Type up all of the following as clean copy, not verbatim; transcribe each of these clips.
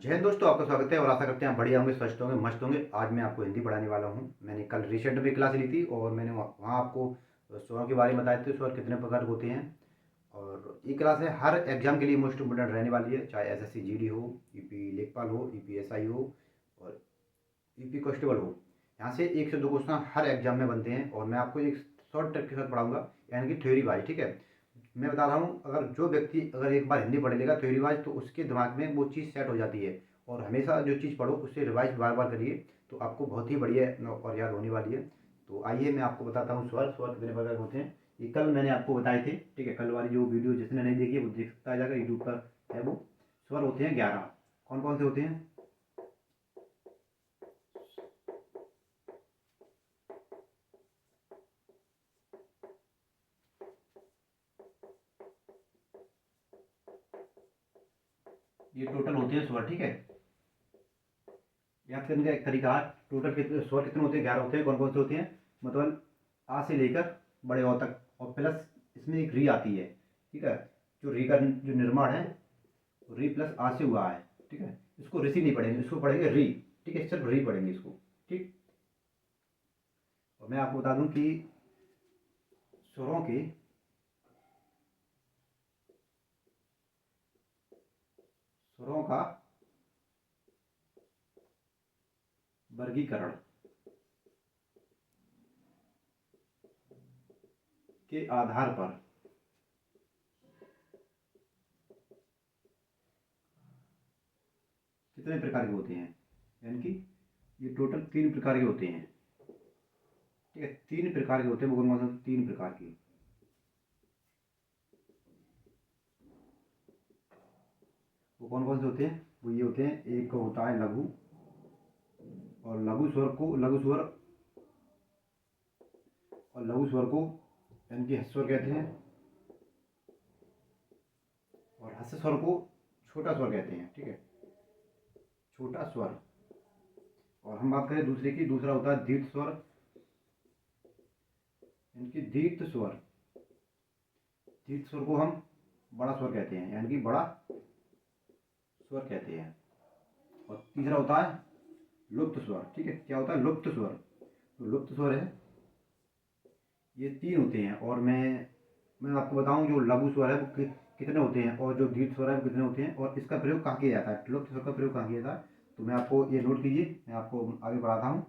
जय हिंद दोस्तों, आपका स्वागत है और आशा करते हैं आप बढ़िया होंगे, स्वस्थ होंगे, मस्त होंगे। आज मैं आपको हिंदी पढ़ाने वाला हूँ। मैंने कल रिसेंट में क्लास ली थी और मैंने वहाँ आपको स्वरों के बारे में बताए थे, स्वर कितने प्रकार के होते हैं। और ये क्लास है हर एग्जाम के लिए मोस्ट इम्पोर्टेंट रहने वाली है, चाहे एसएससी जीडी हो, यूपी लेखपाल हो, यूपी एसआई हो और यूपी कांस्टेबल हो। यहाँ से 1 से 2 क्वेश्चन हर एग्जाम में बनते हैं और मैं आपको एक शॉर्ट ट्रिक के साथ पढ़ाऊंगा, यानी कि थ्योरी वाइज। ठीक है, मैं बता रहा हूँ, अगर जो व्यक्ति अगर एक बार हिंदी पढ़ लेगा थ्योरी वाइज, तो उसके दिमाग में वो चीज़ सेट हो जाती है। और हमेशा जो चीज़ पढ़ो उससे रिवाइज बार बार करिए, तो आपको बहुत ही बढ़िया और याद होने वाली है। तो आइए मैं आपको बताता हूँ स्वर स्वर कितने प्रकार के होते हैं। ये कल मैंने आपको बताए थे। ठीक है, कल वाली जो वीडियो जिसने नहीं देखी है वो देख सकता है, जाकर यूट्यूब पर है वो। स्वर होते हैं 11। कौन कौन से होते हैं? ये टोटल होते हैं स्वर। ठीक है, याद करने का एक तरीका है। टोटल कितने स्वर कितने होते हैं? 11 होते हैं। कौन कौन से होते हैं? मतलब आ से लेकर बड़े ओ तक, और प्लस इसमें एक री आती है। ठीक है, जो री का जो निर्माण है री प्लस आ से हुआ है। ठीक है, इसको ऋषि नहीं पढ़ेंगे, इसको पढ़ेंगे री। ठीक है, सिर्फ री पढ़ेंगे इसको। ठीक, और मैं आपको बता दूं कि स्वरों के स्वरों का वर्गीकरण के आधार पर कितने प्रकार के होते हैं, यानी कि ये टोटल 3 प्रकार के होते हैं। ठीक है, 3 प्रकार के होते हैं। वो कौन कौन से? 3 प्रकार के। वो कौन कौन से होते हैं? वो ये होते हैं, एक होता है लघु, और लघु स्वर को यानी कि ह्रस्व स्वर कहते हैं, और ह्रस्व स्वर को छोटा स्वर कहते हैं। ठीक है, छोटा स्वर। और हम बात करें दूसरे की, दूसरा होता है दीर्घ स्वर, यानी कि दीर्घ स्वर। दीर्घ स्वर को हम बड़ा स्वर कहते हैं, यानी कि बड़ा स्वर कहते हैं। और तीसरा होता है लुप्त स्वर। ठीक है, क्या होता है? लुप्त स्वर। तो लुप्त स्वर है, ये 3 होते हैं। और मैं आपको बताऊं, जो लघु स्वर है वो कितने होते हैं, और जो दीर्घ स्वर है वो कितने होते हैं, और इसका प्रयोग कहाँ किया जाता है, लुप्त स्वर का प्रयोग कहाँ किया जाता है। तो मैं आपको ये नोट कीजिए, मैं आपको आगे बढ़ाता हूँ,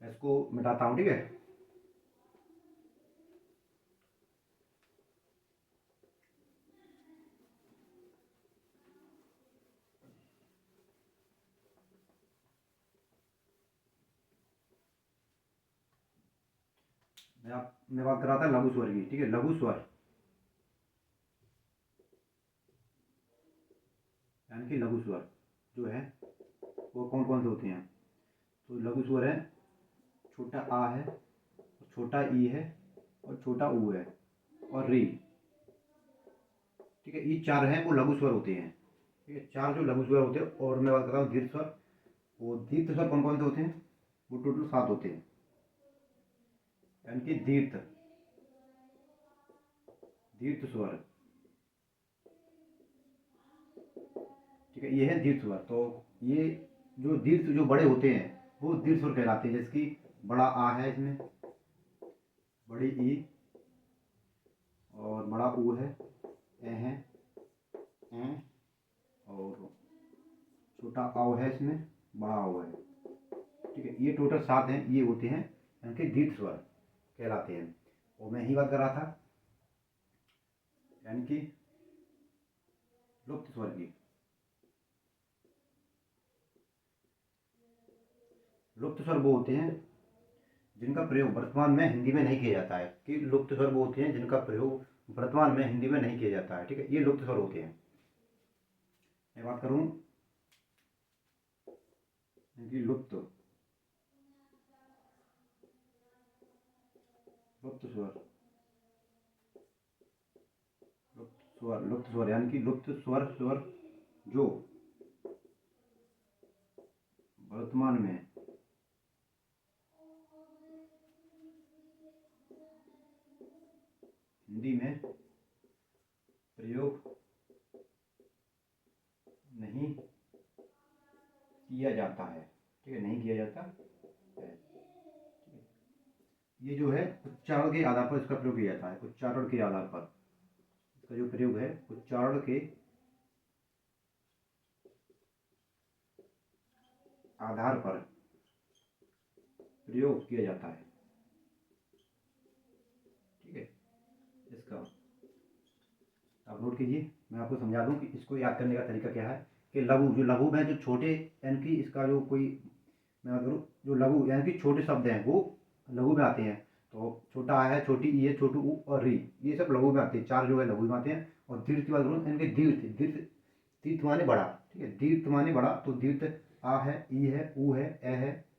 मैं इसको मिटाता हूँ। ठीक है, मैं बात कर रहा था लघु स्वर की। ठीक है, लघु स्वर यानी कि लघु स्वर जो है वो कौन कौन से होते हैं? तो लघु स्वर है, छोटा आ है, छोटा ई है, और छोटा ऊ है, और री। ठीक है, ये 4 हैं वो लघु स्वर होते हैं। ठीक है, 4 जो लघु स्वर होते हैं। और मैं बात कर रहा हूँ दीर्घ स्वर। वो दीर्घ स्वर कौन कौन से होते हैं? वो टोटल 7 होते हैं, यानी कि दीर्घ दीर्घ स्वर। ठीक है, ये है दीर्घ स्वर। तो ये जो दीर्घ जो बड़े होते हैं वो दीर्घ स्वर कहलाते हैं, जैसे कि बड़ा आ है इसमें, बड़ी ई, और बड़ा ऊ है, ए, और छोटा आओ है इसमें, बड़ा आओ है। ठीक है, ये टोटल 7 हैं, ये होते हैं यानी कि दीर्घ स्वर कहलाते हैं। और मैं यही बात कर रहा था, यानी कि लुप्त स्वर की। लुप्त स्वर वो होते हैं जिनका प्रयोग वर्तमान में हिंदी में नहीं किया जाता है। कि लुप्त स्वर वो होते हैं जिनका प्रयोग वर्तमान में हिंदी में नहीं किया जाता है। ठीक है, ये लुप्त स्वर होते हैं। मैं बात करूं कि लुप्त स्वर, लुप्त स्वर यानी कि लुप्त स्वर स्वर जो वर्तमान में हिंदी में प्रयोग नहीं किया जाता है, ठीक है, नहीं किया जाता है। ये जो है उच्चारण के आधार पर इसका प्रयोग किया जाता है, उच्चारण के आधार पर इसका जो प्रयोग है उच्चारण के आधार पर प्रयोग किया जाता है, ठीक है। इसका आप नोट कीजिए, मैं आपको समझा दूं कि इसको याद करने का तरीका क्या है। कि लघु, जो लघु में जो छोटे यानी कि इसका जो कोई, मैं बात करूँ जो लघु यानी कि छोटे शब्द हैं वो लघु में आते हैं। तो छोटा आ है, छोटी ई है, छोटू ऊ और री, ये सब लघु में आते हैं, चार जो है लघु में आते हैं। और दीर्घ की बात करूँ यानी कि दीर्घ, दीर्घ तीर्थ माने बड़ा, ठीक है, दीर्घ माने बड़ा, तो दीर्घ आ है, ई है, ऊ है,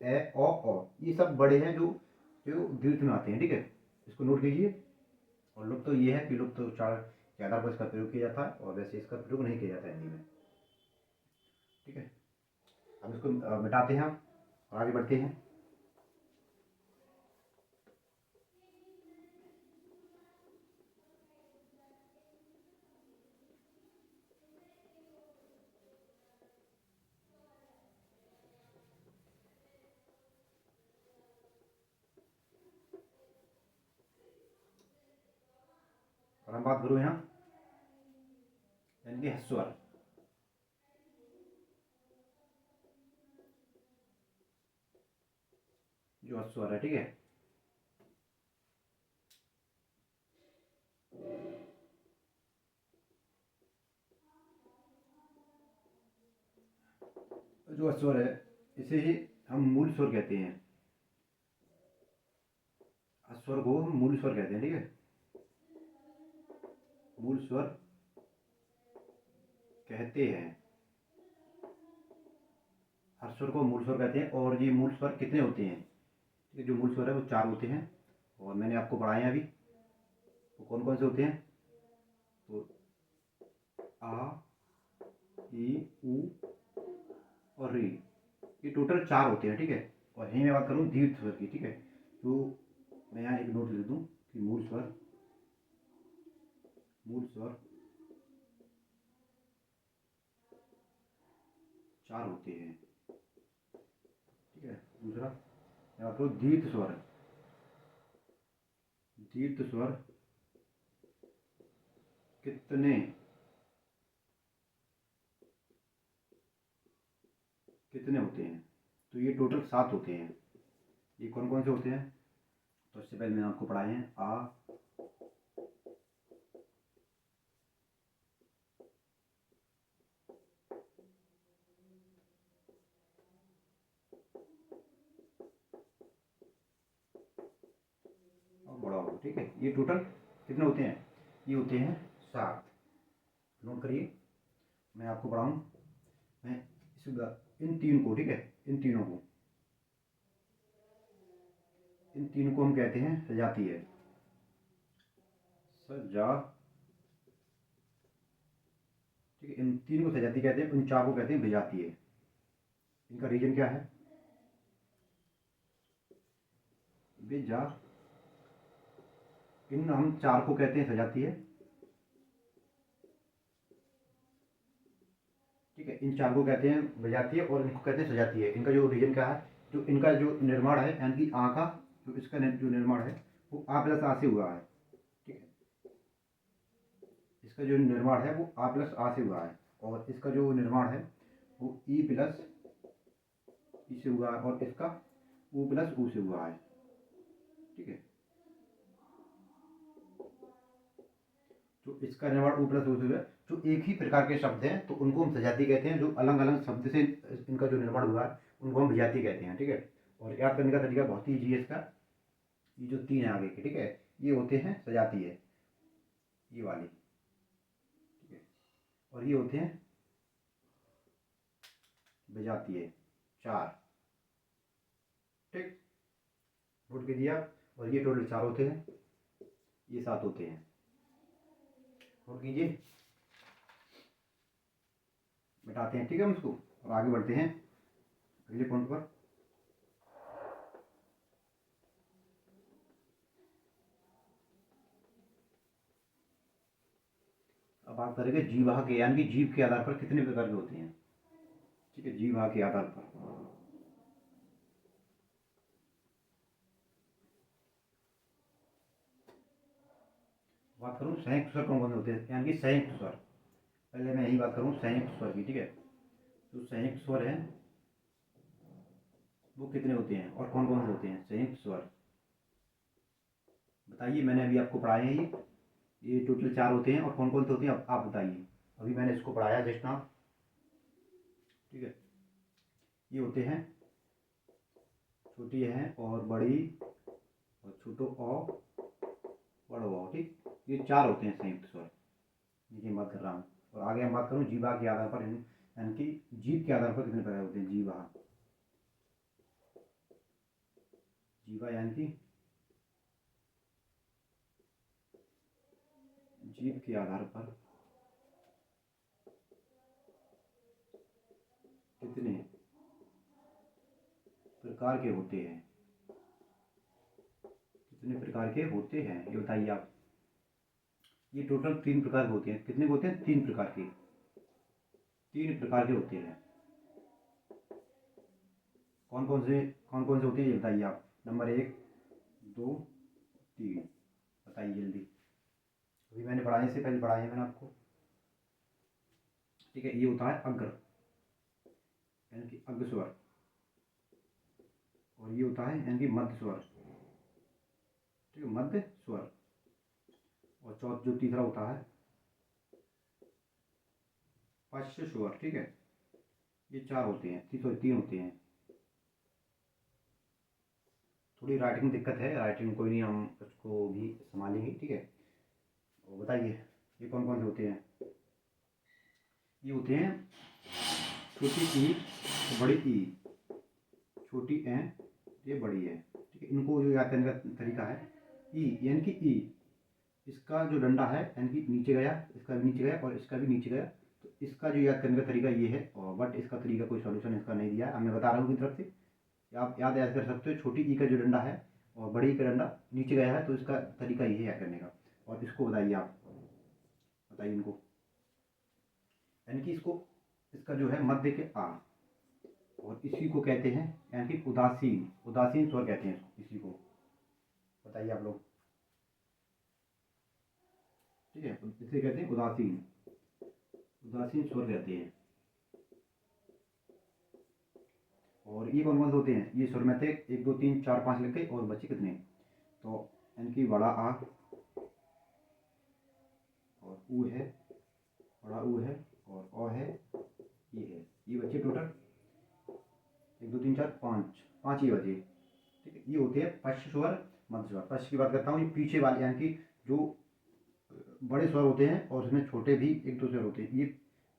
ए औ, ये सब बड़े हैं जो जो दीर्घ में आते हैं, ठीक है। इसको नोट कीजिए। और लुप्त तो ये है कि लुप्त उच्चारण के आधार पर इसका प्रयोग किया जाता है और वैसे इसका प्रयोग नहीं किया जाता है हिंदी में, ठीक है। अब इसको मिटाते हैं हम और आगे बढ़ते हैं। और हम बात करूँ यहाँ यानी कि ह्स्वर, जो ह्स्वर है, ठीक है। जो स्वर है इसे ही हम मूल स्वर कहते हैं, स्वर को हम मूल स्वर कहते हैं, ठीक है, मूल स्वर कहते हैं। हर स्वर को मूल स्वर कहते हैं। और ये मूल स्वर कितने होते हैं, ये जो मूल स्वर है वो चार होते हैं और मैंने आपको पढ़ाए हैं अभी। वो कौन कौन से होते हैं, तो आ, ई, ऊ और री, ये टोटल चार होते हैं, ठीक है। और यहीं मैं बात करूँ दीर्घ स्वर की, ठीक है, तो मैं यहाँ एक नोट लिख दूँ कि मूल स्वर चार होते हैं, ठीक है। दूसरा मैं बात करूँ दीर्घ स्वर, दीर्घ स्वर कितने कितने होते हैं, तो ये टोटल सात होते हैं। ये कौन कौन से होते हैं, तो इससे पहले मैंने आपको पढ़ाए हैं आ, और बड़ा हो, ठीक है। ये टोटल कितने होते हैं, ये होते हैं सात। नोट करिए, मैं आपको पढ़ाऊँ, मैं इन तीन को, ठीक है, इन तीनों को, इन तीन को हम कहते हैं सजातीय, सजा, ठीक है। इन तीन को सजाती कहते हैं, उन चार को कहते हैं विजातीय। इनका रीजन क्या है, विजा, इन हम चार को कहते हैं सजातीय, ठीक है। इन चार को कहते हैं विजातीय और इनको कहते हैं सजातीय। इनका जो रीजन क्या है, जो इनका जो निर्माण है यानी कि आ का जो इसका जो निर्माण है वो आ प्लस आ से हुआ है, ठीक है। इसका जो निर्माण है वो आ प्लस आ से हुआ है और इसका जो निर्माण है वो ई प्लस ई से हुआ है और इसका ऊ प्लस ऊ से हुआ है, ठीक है। तो इसका निर्माण ऊ प्लस ऊ से हुआ है। जो एक ही प्रकार के शब्द हैं तो उनको हम सजाती कहते हैं, जो अलग अलग शब्द से इनका जो निर्माण हुआ है उनको हम विजाती कहते हैं, ठीक है। और याद करने का तरीका बहुत ही ईजी है इसका। ये जो तीन है आगे के, ठीक है, ये होते हैं सजातीय, ये वाली, ठीक है। और ये होते हैं विजातीय, चार, ठीक। नोट कीजिए आप। और ये टोटल चार होते हैं, ये सात होते हैं। नोट कीजिए, मिटाते हैं, ठीक है हम इसको और आगे बढ़ते हैं अगले पॉइंट पर। अब अब बात करेंगे जीवा के, यानी कि जीव के आधार पर कितने प्रकार के होते हैं। ठीक है, जीवा के आधार पर बात करूँ संयुक्त स्वर कौन कौन से होते हैं, यानी कि संयुक्त स्वर। पहले मैं यही बात करूँ संयुक्त स्वर की। ठीक है, तो संयुक्त स्वर है वो कितने होते हैं और कौन कौन से होते हैं संयुक्त स्वर, बताइए। मैंने अभी आपको पढ़ाए हैं ये टोटल 4 होते हैं, और कौन कौन से होते हैं आप बताइए। अभी मैंने इसको पढ़ाया जस्ट नाउ। ठीक है, ये होते हैं छोटी है और बड़ी और छोटो अ बड़ो अ। ठीक, ये 4 होते हैं संयुक्त स्वर, ये बात कर रहा हूँ। और आगे हम बात करूँ जीवा के आधार पर, यानी कि जीव के आधार पर कितने प्रकार होते हैं। जीवा, जीवा यानी कि जीव के आधार पर कितने प्रकार के होते हैं, कितने प्रकार के होते हैं ये बताइए आप। ये टोटल 3 प्रकार के होते हैं। कितने होते हैं, 3 प्रकार के, 3 प्रकार के होते हैं। कौन कौन से होते हैं ये बताइए आप। नंबर 1, 2, 3, बताइए जल्दी। अभी मैंने पढ़ाने से पहले पढ़ाया है मैंने आपको। ठीक है, ये होता है अग्र, यानी कि अग्र स्वर। और ये होता है यानी कि मध्य स्वर। ठीक है, मध्य स्वर। और चौथ जो तीसरा होता है पश्च स्वर। ठीक है, ये 4 होते हैं, 3 होते हैं। थोड़ी राइटिंग दिक्कत है, राइटिंग कोई नहीं, हम उसको भी संभालेंगे। ठीक है, तो बताइए ये कौन कौन से होते हैं। ये होते हैं छोटी ई, बड़ी ई, छोटी ए, ये बड़ी है। ठीक है, इनको जो याद करने का तरीका है, ई यानी कि ई, इसका जो डंडा है यानी कि नीचे गया, इसका भी नीचे गया और इसका भी नीचे गया। तो इसका जो याद करने का तरीका ये है, और बट इसका तरीका कोई सॉल्यूशन इसका नहीं दिया है, अब मैं बता रहा हूँ की तरफ से। आप याद कर सकते हो, छोटी ई का जो डंडा है और बड़ी ई का डंडा नीचे गया है, तो इसका तरीका ये है याद करने का। और इसको बताइए आप, बताइए इनको, यानी कि इसको, इसका जो है मध्य के आ, और इसी को कहते हैं यानी कि उदासीन, उदासीन स्वर कहते हैं इसी को, बताइए आप लोग। ठीक है, इसे कहते हैं उदासीन, उदासीन स्वर कहते हैं। और ये कौन कौन से होते हैं, ये स्वर में थे 1 2 3 4 5 लिख गए, और बच्चे कितने, तो इनकी बड़ा आ और ऊ है, बड़ा ऊ है और अ है, ये बच्चे टोटल 1 2 3 4 5, 5 ये बचे। ठीक है, ये होते हैं पश्च स्वर, मध्य स्वर। पश्च की बात करता हूँ, ये पीछे वाले यानी कि जो बड़े स्वर होते हैं और उसमें छोटे भी 1 2 स्वर होते हैं, ये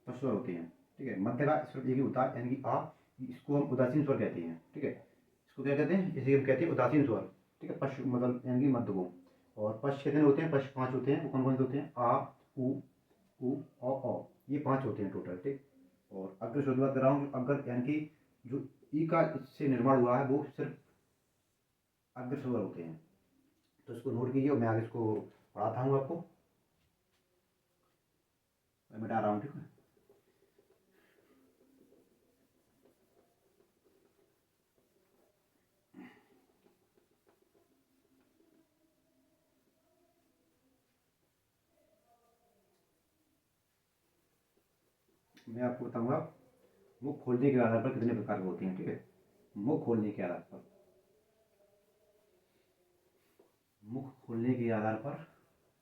पश्च स्वर होते हैं। ठीक है, मध्य का स्वर एक ही होता है यानी कि आ, इसको हम उदासीन स्वर कहते हैं। ठीक है, इसको क्या कहते हैं, इसे हम कहते हैं उदासीन स्वर। ठीक है, पश्च मतलब यानी कि मध्य को। और पश्च कितने होते हैं, पश्च 5 होते हैं। वो कौन कौन से होते हैं, आ, उ औ, ये 5 होते हैं टोटल। ठीक, और अग्र स्वर की बात कर रहा हूँ, अग्र यानी कि जो ई का इससे निर्माण हुआ है वो सिर्फ अग्र स्वर होते हैं। तो इसको नोट कीजिए, और मैं आगे इसको पढ़ाता हूँ आपको, मैं मिटा रहा हूँ। ठीक है, मैं आपको बताऊंगा मुख खोलने के आधार पर कितने प्रकार के होते हैं। ठीक है, मुख खोलने के आधार पर, मुख खोलने के आधार पर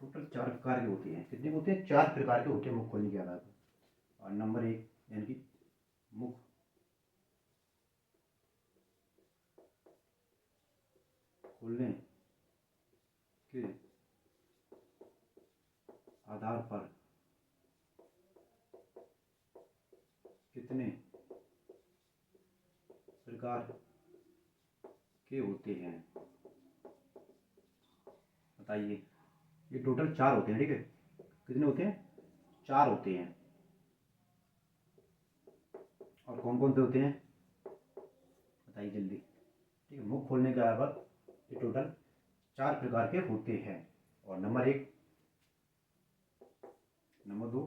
टोटल 4 प्रकार के होते हैं। कितने होते हैं, 4 प्रकार के होते हैं मुख खोलने के आधार पर। और नंबर 1 यानी कि मुख खोलने के आधार पर कितने प्रकार के होते हैं, बताइए। ये टोटल 4 होते हैं। ठीक है, कितने होते हैं, 4 होते हैं। और कौन कौन से होते हैं बताइए जल्दी। ठीक है, मुख खोलने के आधार पर ये टोटल 4 प्रकार के होते हैं। और नंबर 1 नंबर 2,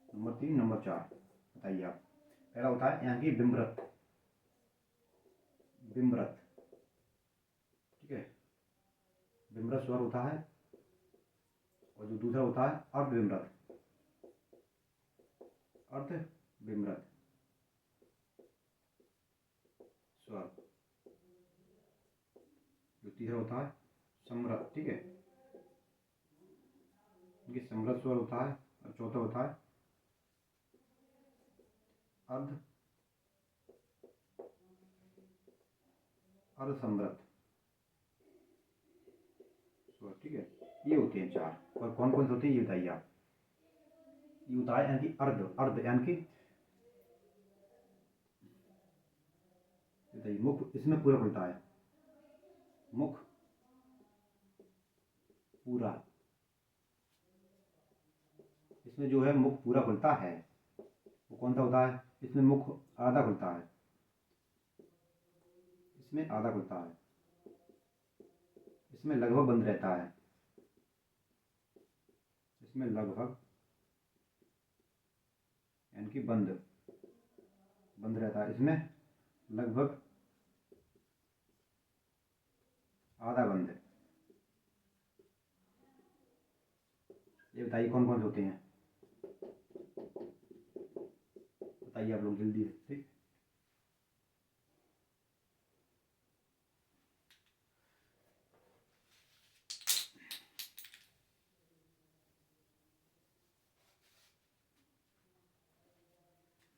नंबर 3, नंबर 4। बताइए आप। पहला होता है यहाँ की विमृत, विमृत, ठीक है, विमृत स्वर होता है। और जो दूसरा होता है अर्धविमृत, अर्धविमृत स्वर। जो तीसरा होता है समृत, ठीक है, ये समृत स्वर होता है। और चौथा होता है अर्ध अर्धसमृत स्वर, ठीक है। ये होते हैं 4। और कौन कौन से होते हैं ये बताइए आप। ये होता है यानी कि अर्ध, अर्ध यानी कि बताइए, मुख इसमें पूरा खुलता है, मुख पूरा, इसमें जो है मुख पूरा खुलता है। वो कौन सा होता है, इसमें मुख आधा खुलता है, इसमें आधा खुलता है, इसमें लगभग बंद रहता है, इसमें लगभग यानी कि बंद, बंद रहता है, इसमें लगभग आधा बंद है। ये बताइए कौन कौन से होते हैं, बताइए आप लोग जल्दी से, ठीक।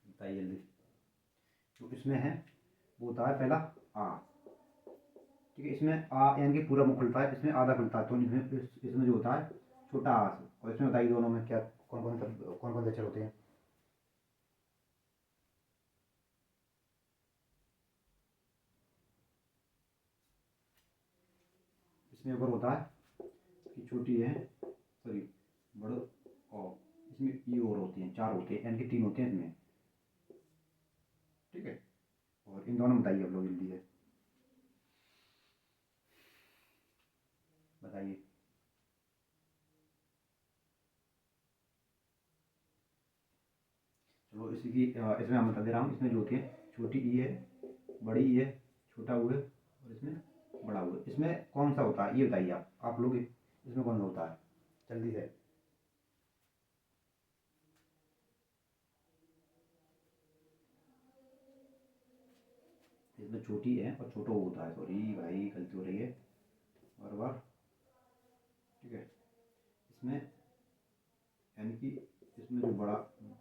बताइए जल्दी। जो इसमें है वो होता है पहला आ, ठीक है। इसमें आ यानी कि पूरा मुख खुलता है, इसमें आधा खुलता है। तो इसमें जो होता है छोटा आ। और इसमें बताइए दोनों में क्या कौन कौन से अक्षर होते हैं। इसमें ऊपर होता है कि छोटी है, सॉरी, बड़ो और इसमें ई और होती हैं, 4 होते हैं यानी कि 3 होते हैं इसमें, ठीक है। और इन दोनों बताइए आप लोग जल्दी है, बताइए। चलो इसमें हम बता दे रहा हूँ। इसमें जो होती है छोटी ई है, बड़ी ई है, छोटा ऊ है और इसमें बड़ा ऊ है। इसमें कौन सा होता है ये बताइए आप लोग, इसमें कौन सा होता है जल्दी से। इसमें छोटी है और छोटा ऊ होता है, सॉरी भाई गलती हो रही है बार बार, ठीक है। इसमें यानी कि इसमें जो बड़ा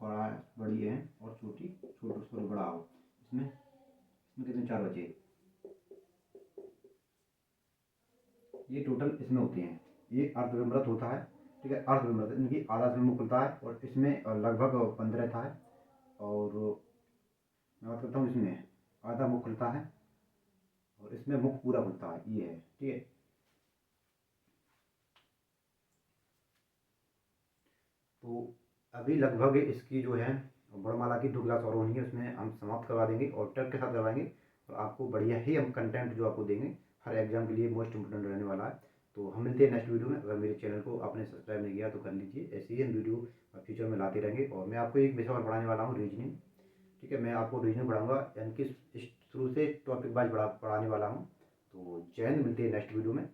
बड़ा बड़ी है और छोटी छोटा सॉरी बड़ा हो, इसमें इसमें कितने 4 बचे, ये टोटल इसमें होते हैं। ये अर्धविमृत होता है, ठीक है, अर्धविमृत इनकी आधा से मुख खुलता है और इसमें लगभग बंद रहता है। और मैं बात करता हूँ इसमें आधा मुख खुलता है और इसमें मुख पूरा खुलता है, ये है, ठीक है। तो अभी लगभग इसकी जो है वर्णमाला की 2 क्लास और होनी है, उसमें हम समाप्त करवा देंगे और ट्रक के साथ करवाएंगे। और आपको बढ़िया ही हम कंटेंट जो आपको देंगे हर एग्जाम के लिए मोस्ट इंपोर्टेंट रहने वाला है। तो हम मिलते हैं नेक्स्ट वीडियो में। अगर मेरे चैनल को आपने सब्सक्राइब नहीं किया तो कर लीजिए, ऐसे ही हम वीडियो फ्यूचर में लाते रहेंगे। और मैं आपको एक विषय और पढ़ाने वाला हूँ, रीजनिंग, ठीक है। मैं आपको रीजनिंग पढ़ाऊँगा यानी कि शुरू से टॉपिक वाइज पढ़ाने वाला हूँ। तो जय हिंद, मिलते हैं नेक्स्ट वीडियो में।